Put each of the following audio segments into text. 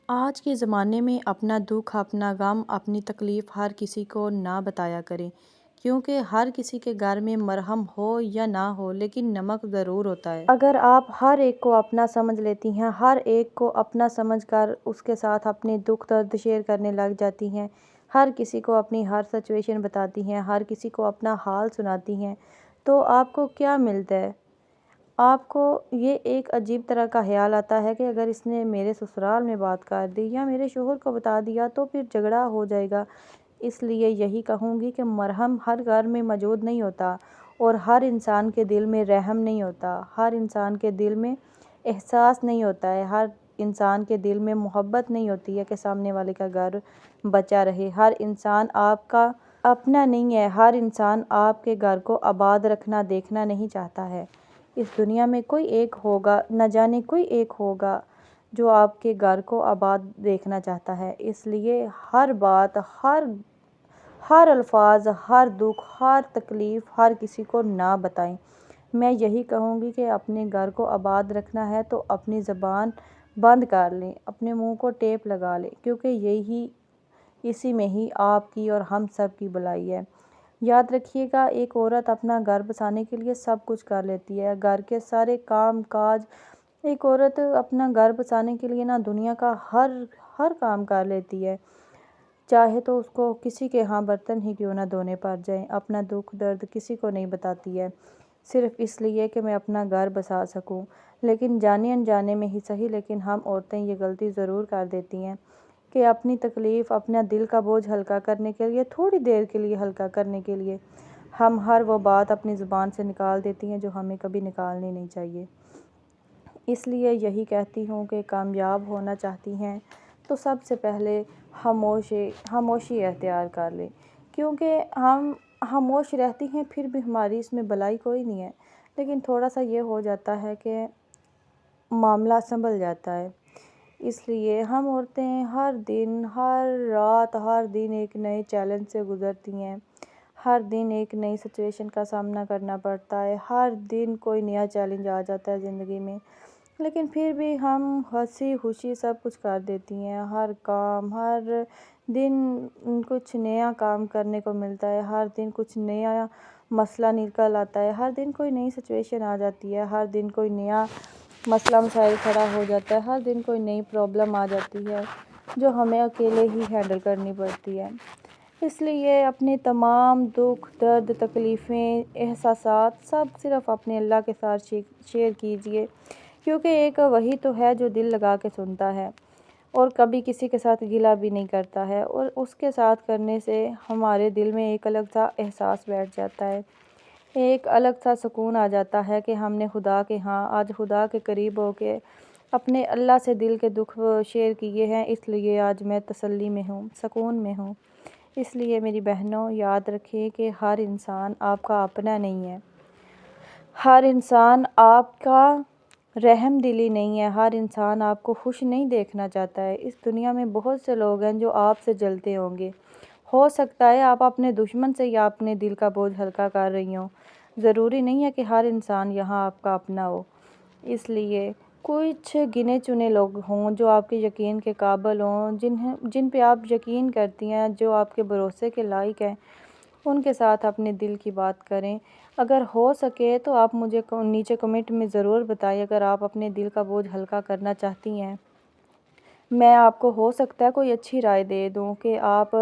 آج کے زمانے میں اپنا دکھ، اپنا غم، اپنی تکلیف ہر کسی کو نہ بتایا کریں، کیونکہ ہر کسی کے گھر میں مرہم ہو یا نہ ہو لیکن نمک ضرور ہوتا ہے۔ اگر آپ ہر ایک کو اپنا سمجھ لیتی ہیں، ہر ایک کو اپنا سمجھ کر اس کے ساتھ اپنے دکھ درد شیئر کرنے لگ جاتی ہیں، ہر کسی کو اپنی ہر سچویشن بتاتی ہیں، ہر کسی کو اپنا حال سناتی ہیں، تو آپ کو کیا ملتا ہے؟ آپ کو یہ ایک عجیب طرح کا خیال آتا ہے کہ اگر اس نے میرے سسرال میں بات کر دی یا میرے شوہر کو بتا دیا تو پھر جھگڑا ہو جائے گا۔ اس لیے یہی کہوں گی کہ مرہم ہر گھر میں موجود نہیں ہوتا، اور ہر انسان کے دل میں رحم نہیں ہوتا، ہر انسان کے دل میں احساس نہیں ہوتا ہے، ہر انسان کے دل میں محبت نہیں ہوتی ہے کہ سامنے والے کا گھر بچا رہے۔ ہر انسان آپ کا اپنا نہیں ہے، ہر انسان آپ کے گھر کو آباد رکھنا دیکھنا نہیں چاہتا ہے۔ اس دنیا میں کوئی ایک ہوگا، نہ جانے کوئی ایک ہوگا جو آپ کے گھر کو آباد دیکھنا چاہتا ہے۔ اس لیے ہر بات، ہر الفاظ، ہر دکھ، ہر تکلیف ہر کسی کو نہ بتائیں۔ میں یہی کہوں گی کہ اپنے گھر کو آباد رکھنا ہے تو اپنی زبان بند کر لیں، اپنے منہ کو ٹیپ لگا لیں، کیونکہ اسی میں ہی آپ کی اور ہم سب کی بھلائی ہے۔ یاد رکھیے گا، ایک عورت اپنا گھر بسانے کے لیے سب کچھ کر لیتی ہے، گھر کے سارے کام کاج۔ ایک عورت اپنا گھر بسانے کے لیے دنیا کا ہر کام کر لیتی ہے، چاہے تو اس کو کسی کے ہاں برتن ہی کیوں نہ دھونے پڑ جائیں۔ اپنا دکھ درد کسی کو نہیں بتاتی ہے، صرف اس لیے کہ میں اپنا گھر بسا سکوں۔ لیکن جانے انجانے میں ہی صحیح، لیکن ہم عورتیں یہ غلطی ضرور کر دیتی ہیں کہ اپنی تکلیف، اپنا دل کا بوجھ ہلکا کرنے کے لیے، تھوڑی دیر کے لیے ہلکا کرنے کے لیے، ہم ہر وہ بات اپنی زبان سے نکال دیتی ہیں جو ہمیں کبھی نکالنی نہیں چاہیے۔ اس لیے یہی کہتی ہوں کہ کامیاب ہونا چاہتی ہیں تو سب سے پہلے خاموشی اختیار کر لیں، کیونکہ ہم خاموش رہتی ہیں پھر بھی ہماری اس میں بھلائی کوئی نہیں ہے، لیکن تھوڑا سا یہ ہو جاتا ہے کہ معاملہ سنبھل جاتا ہے۔ اس لیے ہم عورتیں ہر دن، ہر رات، ہر دن ایک نئے چیلنج سے گزرتی ہیں، ہر دن ایک نئی سچویشن کا سامنا کرنا پڑتا ہے، ہر دن کوئی نیا چیلنج آ جاتا ہے زندگی میں، لیکن پھر بھی ہم ہنسی خوشی سب کچھ کر دیتی ہیں۔ ہر دن کچھ نیا کام کرنے کو ملتا ہے، ہر دن کچھ نیا مسئلہ نکل آتا ہے، ہر دن کوئی نئی سچویشن آ جاتی ہے، ہر دن کوئی نیا مسئلہ مسائل کھڑا ہو جاتا ہے، ہر دن کوئی نئی پرابلم آ جاتی ہے جو ہمیں اکیلے ہی ہینڈل کرنی پڑتی ہے۔ اس لیے اپنے تمام دکھ درد تکلیفیں احساسات سب صرف اپنے اللہ کے ساتھ شیئر کیجئے، کیونکہ ایک وہی تو ہے جو دل لگا کے سنتا ہے اور کبھی کسی کے ساتھ گلہ بھی نہیں کرتا ہے، اور اس کے ساتھ کرنے سے ہمارے دل میں ایک الگ سا احساس بیٹھ جاتا ہے، ایک الگ سا سکون آ جاتا ہے کہ ہم نے خدا کے ہاں آج خدا کے قریب ہو کے اپنے اللہ سے دل کے دکھ شیئر کیے ہیں، اس لیے آج میں تسلی میں ہوں، سکون میں ہوں۔ اس لیے میری بہنوں، یاد رکھیں کہ ہر انسان آپ کا اپنا نہیں ہے، ہر انسان آپ کا رحم دلی نہیں ہے، ہر انسان آپ کو خوش نہیں دیکھنا چاہتا ہے۔ اس دنیا میں بہت سے لوگ ہیں جو آپ سے جلتے ہوں گے، ہو سکتا ہے آپ اپنے دشمن سے یا اپنے دل کا بوجھ ہلکا کر رہی ہوں، ضروری نہیں ہے کہ ہر انسان یہاں آپ کا اپنا ہو۔ اس لیے کچھ گنے چنے لوگ ہوں جو آپ کے یقین کے قابل ہوں، جن پہ آپ یقین کرتی ہیں، جو آپ کے بھروسے کے لائق ہیں، ان کے ساتھ اپنے دل کی بات کریں۔ اگر ہو سکے تو آپ مجھے نیچے کمنٹ میں ضرور بتائیں اگر آپ اپنے دل کا بوجھ ہلکا کرنا چاہتی ہیں۔ میں آپ کو ہو سکتا ہے کوئی اچھی رائے دے دوں کہ آپ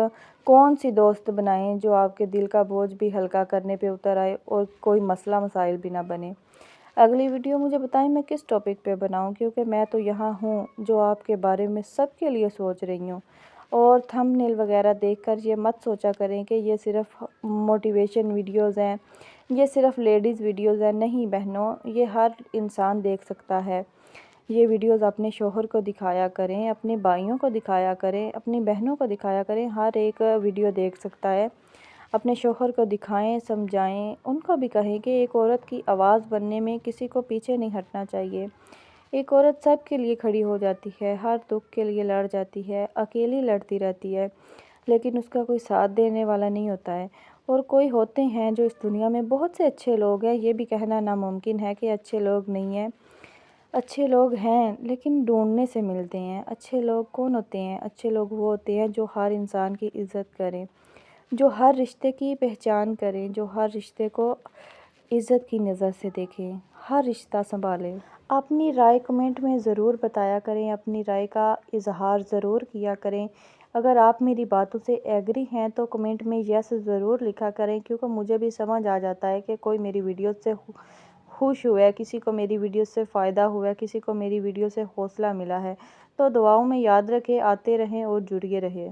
کون سی دوست بنائیں جو آپ کے دل کا بوجھ بھی ہلکا کرنے پہ اتر آئے اور کوئی مسئلہ مسائل بھی نہ بنے۔ اگلی ویڈیو مجھے بتائیں میں کس ٹاپک پہ بناؤں، کیونکہ میں تو یہاں ہوں جو آپ کے بارے میں سب کے لیے سوچ رہی ہوں، اور تھمبنیل وغیرہ دیکھ کر یہ مت سوچا کریں کہ یہ صرف موٹیویشن ویڈیوز ہیں، یہ صرف لیڈیز ویڈیوز ہیں۔ نہیں بہنوں، یہ ہر انسان دیکھ سکتا ہے۔ یہ ویڈیوز اپنے شوہر کو دکھایا کریں، اپنے بھائیوں کو دکھایا کریں، اپنی بہنوں کو دکھایا کریں، ہر ایک ویڈیو دیکھ سکتا ہے۔ اپنے شوہر کو دکھائیں، سمجھائیں، ان کو بھی کہیں کہ ایک عورت کی آواز بننے میں کسی کو پیچھے نہیں ہٹنا چاہیے۔ ایک عورت سب کے لیے کھڑی ہو جاتی ہے، ہر دکھ کے لیے لڑ جاتی ہے، اکیلی لڑتی رہتی ہے، لیکن اس کا کوئی ساتھ دینے والا نہیں ہوتا ہے۔ اور کوئی ہوتے ہیں جو اس دنیا میں بہت سے اچھے لوگ ہیں، یہ بھی کہنا ناممکن ہے کہ اچھے لوگ نہیں ہیں، اچھے لوگ ہیں لیکن ڈھونڈنے سے ملتے ہیں۔ اچھے لوگ کون ہوتے ہیں؟ اچھے لوگ وہ ہوتے ہیں جو ہر انسان کی عزت کریں، جو ہر رشتے کی پہچان کریں، جو ہر رشتے کو عزت کی نظر سے دیکھیں، ہر رشتہ سنبھالیں۔ اپنی رائے کمنٹ میں ضرور بتایا کریں، اپنی رائے کا اظہار ضرور کیا کریں۔ اگر آپ میری باتوں سے ایگری ہیں تو کمنٹ میں یس ضرور لکھا کریں، کیونکہ مجھے بھی سمجھ آ جاتا ہے کہ کوئی میری ویڈیو سے خوش ہوا ہے، کسی کو میری ویڈیو سے فائدہ ہوا ہے، کسی کو میری ویڈیو سے حوصلہ ملا ہے۔ تو دعاؤں میں یاد رکھیں، آتے رہیں اور جڑے رہیں۔